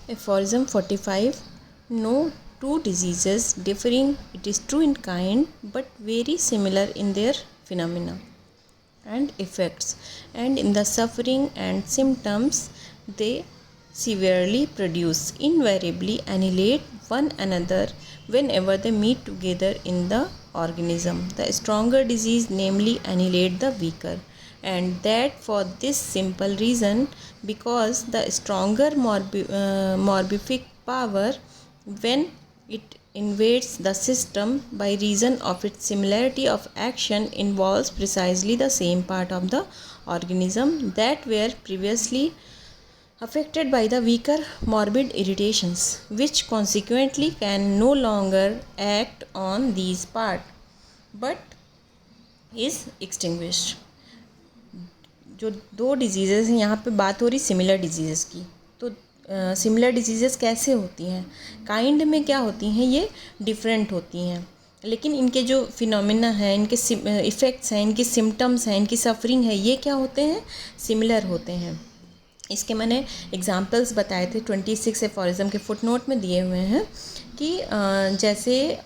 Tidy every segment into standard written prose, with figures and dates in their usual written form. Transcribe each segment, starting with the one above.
Aphorism 45. No two diseases differing, it is true in kind, but very similar in their phenomena and effects, and in the suffering and symptoms they severely produce, invariably annihilate one another whenever they meet together in the organism. The stronger disease namely annihilate the weaker, and that for this simple reason, because the stronger morbific power, when it invades the system by reason of its similarity of action, involves precisely the same part of the organism that were previously affected by the weaker morbid irritations, which consequently can no longer act on these parts but is extinguished. जो दो diseases हैं, यहाँ पे बात हो रही similar diseases की। तो सिमिलर डिजीज़ेज़ कैसे होती हैं? काइंड में क्या होती हैं, ये डिफरेंट होती हैं, लेकिन इनके जो फिनोमिना है, इनके इफ़ेक्ट्स हैं, इनकी सिम्टम्स हैं, इनकी सफरिंग है, ये क्या होते हैं? सिमिलर होते हैं। इसके मैंने एग्जांपल्स बताए थे 26 एफोरिज्म के फुटनोट में दिए हुए हैं कि जैसे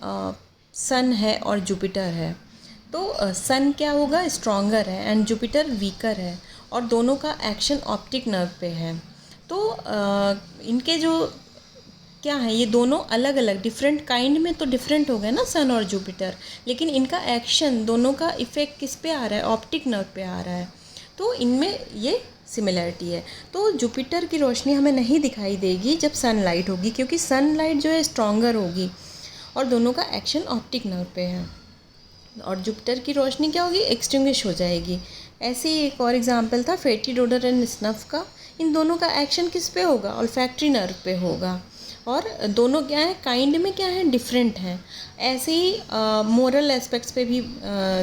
सन है और जुपिटर है, तो सन क्या होगा? स्ट्रॉन्गर है एंड जुपिटर वीकर है, और दोनों का एक्शन ऑप्टिक नर्व पे है। तो इनके जो क्या है, ये दोनों अलग अलग डिफरेंट काइंड में तो डिफरेंट हो गए ना सन और जुपिटर, लेकिन इनका एक्शन दोनों का इफ़ेक्ट किस पे आ रहा है? ऑप्टिक नर्व पे आ रहा है। तो इनमें ये सिमिलरिटी है। तो जुपिटर की रोशनी हमें नहीं दिखाई देगी जब सनलाइट होगी, क्योंकि सनलाइट जो है स्ट्रॉन्गर होगी और दोनों का एक्शन ऑप्टिक नर्व पे है, और जुपिटर की रोशनी क्या होगी? एक्सटिंग्विश हो जाएगी। ऐसे ही एक और एग्जांपल था फेटी डोडर एंड स्नफ का। इन दोनों का एक्शन किस पे होगा? ऑल्फैक्टरी नर्व पे होगा, और दोनों क्या है? काइंड में क्या है? डिफरेंट हैं। ऐसे ही मोरल एस्पेक्ट्स पे भी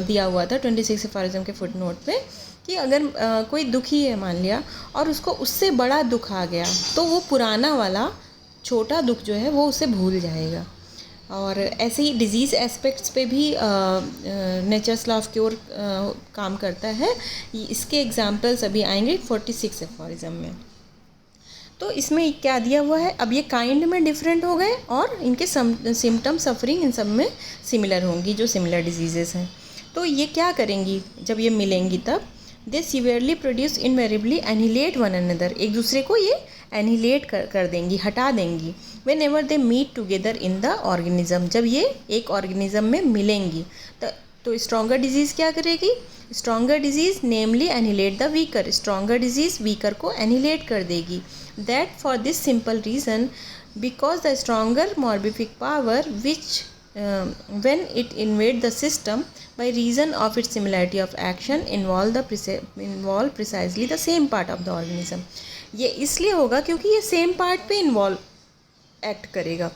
दिया हुआ था 26 एफोरिज्म के फुटनोट पे कि अगर कोई दुखी है मान लिया और उसको उससे बड़ा दुख आ गया, तो वो पुराना वाला छोटा दुख जो है वो उसे भूल जाएगा। और ऐसे ही डिज़ीज़ एस्पेक्ट्स पे भी नेचर्स लॉ ऑफ क्योर काम करता है। इसके एग्जांपल्स अभी आएंगे 46 एफोरिज्म में। तो इसमें क्या दिया हुआ है? अब ये काइंड में डिफरेंट हो गए और इनके सिम्टम सफरिंग इन सब में सिमिलर होंगी, जो सिमिलर डिजीज़ेस हैं। तो ये क्या करेंगी जब ये मिलेंगी? तब they severely produce invariably annihilate one another, एक दूसरे को ये एनिहिलेट कर देंगी, हटा देंगी। Whenever they meet together in the organism, जब ये एक ऑर्गेनिज्म में मिलेंगी तो स्ट्रॉन्गर डिजीज़ क्या करेगी? Stronger disease namely annihilate the weaker, stronger disease weaker को एनिहिलेट कर देगी। That for this simple reason, because the stronger morbific power which when it invade the system by reason of its similarity of action involve precisely the same part of the organism। ये इसलिए होगा क्योंकि ये same part पे act करेगा।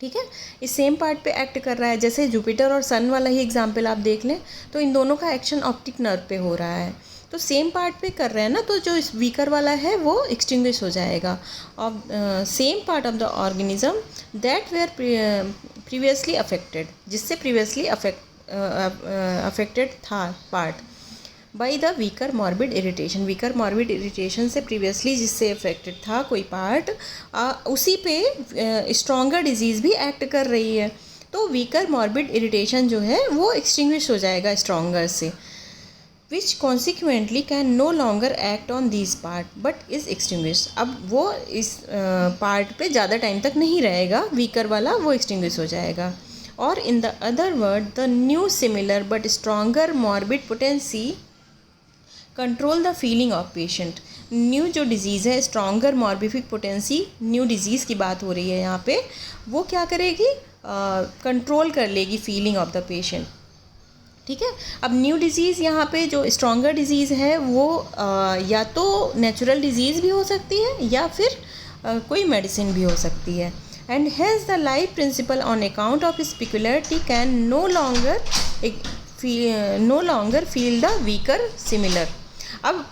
ठीक है, इस सेम पार्ट पे एक्ट कर रहा है। जैसे जुपिटर और सन वाला ही एग्जांपल आप देख लें, तो इन दोनों का एक्शन ऑप्टिक नर्व पे हो रहा है, तो सेम पार्ट पे कर रहे हैं ना, तो जो इस वीकर वाला है वो एक्सटिंग्विश हो जाएगा। और same part of the organism that were previously affected, जिससे प्रीवियसली अफेक्टेड था part, by the weaker morbid irritation, weaker morbid irritation से प्रीवियसली जिससे अफेक्टेड था कोई पार्ट, उसी पे स्ट्रॉन्गर डिजीज़ भी एक्ट कर रही है। तो वीकर मॉर्बिड इरिटेशन जो है वो एक्सटिंग्विश हो जाएगा स्ट्रॉन्गर से, which consequently can no longer act on this part but is extinguish. अब वो इस पार्ट पे ज़्यादा टाइम तक नहीं रहेगा, वीकर वाला वो एक्सटिंग्विश हो जाएगा। और in the other word, the new similar but stronger morbid potency control the feeling of patient. New जो डिजीज़ है, stronger morbific potency, new disease की बात हो रही है यहाँ पे, वो क्या करेगी? कंट्रोल कर लेगी फीलिंग ऑफ द पेशेंट। ठीक है, अब न्यू डिजीज़ यहाँ पे जो स्ट्रॉन्गर डिजीज़ है वो या तो नेचुरल डिजीज़ भी हो सकती है या फिर कोई मेडिसिन भी हो सकती है। And has the life principle on account of इस peculiarity can no longer feel the weaker similar. अब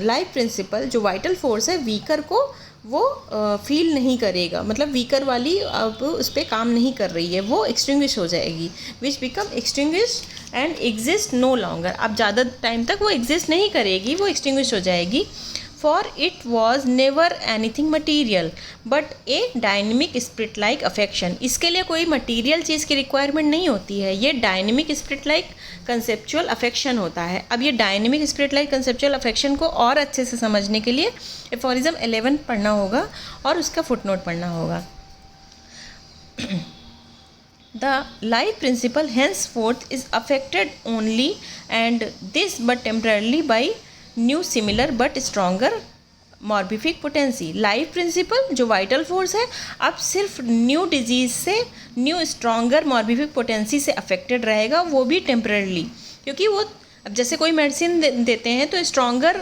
लाइफ प्रिंसिपल जो वाइटल फोर्स है वीकर को वो फील नहीं करेगा, मतलब वीकर वाली अब उस पर काम नहीं कर रही है, वो एक्सटिंग्विश हो जाएगी, which become extinguish and exist no longer. अब ज़्यादा टाइम तक वो एग्जिस्ट नहीं करेगी, वो एक्सटिंग्विश हो जाएगी। for it was never anything material but a dynamic spirit like affection. इसके लिए कोई मटीरियल चीज़ की रिक्वायरमेंट नहीं होती है, ये dynamic spirit like conceptual affection होता है. अब ये dynamic spirit like conceptual affection को और अच्छे से समझने के लिए एफोरिज्म 11 पढ़ना होगा और उसका फुटनोट पढ़ना होगा. The life principle henceforth is affected only and this but temporarily by new similar but stronger morbific potency. Life principle जो वाइटल फोर्स है अब सिर्फ न्यू डिजीज़ से, न्यू स्ट्रॉन्गर मॉर्बिफिक पोटेंसी से अफेक्टेड रहेगा, वो भी टेम्पररली, क्योंकि वो अब जैसे कोई मेडिसिन देते हैं तो स्ट्रॉन्गर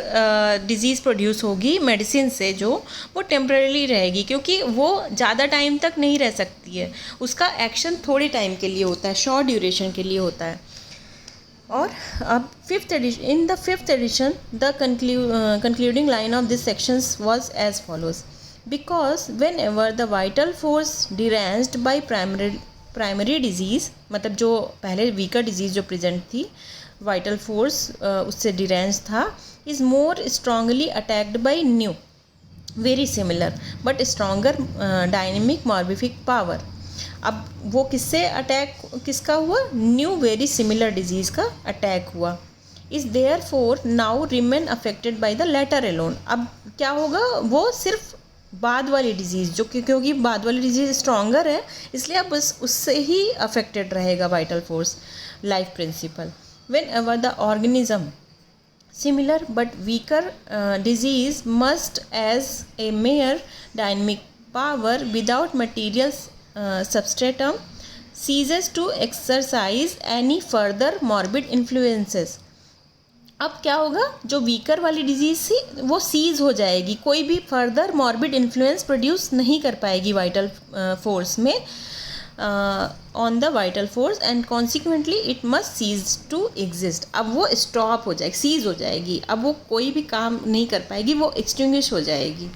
डिजीज़ प्रोड्यूस होगी मेडिसिन से, जो वो टेम्पररली रहेगी क्योंकि वो ज़्यादा टाइम तक नहीं रह सकती है, उसका एक्शन थोड़ी टाइम के लिए होता है, शॉर्ट ड्यूरेशन के लिए होता है. और अब in the fifth edition the concluding line of this sections was as follows. Because whenever the vital force deranged by primary disease, मतलब जो पहले वीकर डिजीज़ जो प्रेजेंट थी, वाइटल फोर्स उससे डिरेंज था, is more strongly attacked by new very similar but stronger dynamic morbific power. अब वो किसका हुआ? न्यू वेरी सिमिलर डिजीज़ का अटैक हुआ. Is therefore now remain affected by the latter alone. अब क्या होगा? वो सिर्फ बाद वाली डिजीज़, जो क्योंकि बाद वाली डिजीज़ स्ट्रॉन्गर है इसलिए अब उससे ही अफेक्टेड रहेगा vital force. Life principal when ever the organism similar but weaker disease must as a mere dynamic power without material substratum ceases to exercise any further morbid influences. अब क्या होगा? जो weaker वाली डिजीज़ थी वो seize हो जाएगी, कोई भी फर्दर मॉर्बिड इन्फ्लुएंस प्रोड्यूस नहीं कर पाएगी वाइटल फोर्स में, on the vital force, and consequently it must cease to exist. अब वो स्टॉप हो जाएगी, सीज हो जाएगी, अब वो कोई भी काम नहीं कर पाएगी, वो एक्सटिंग्विश हो जाएगी.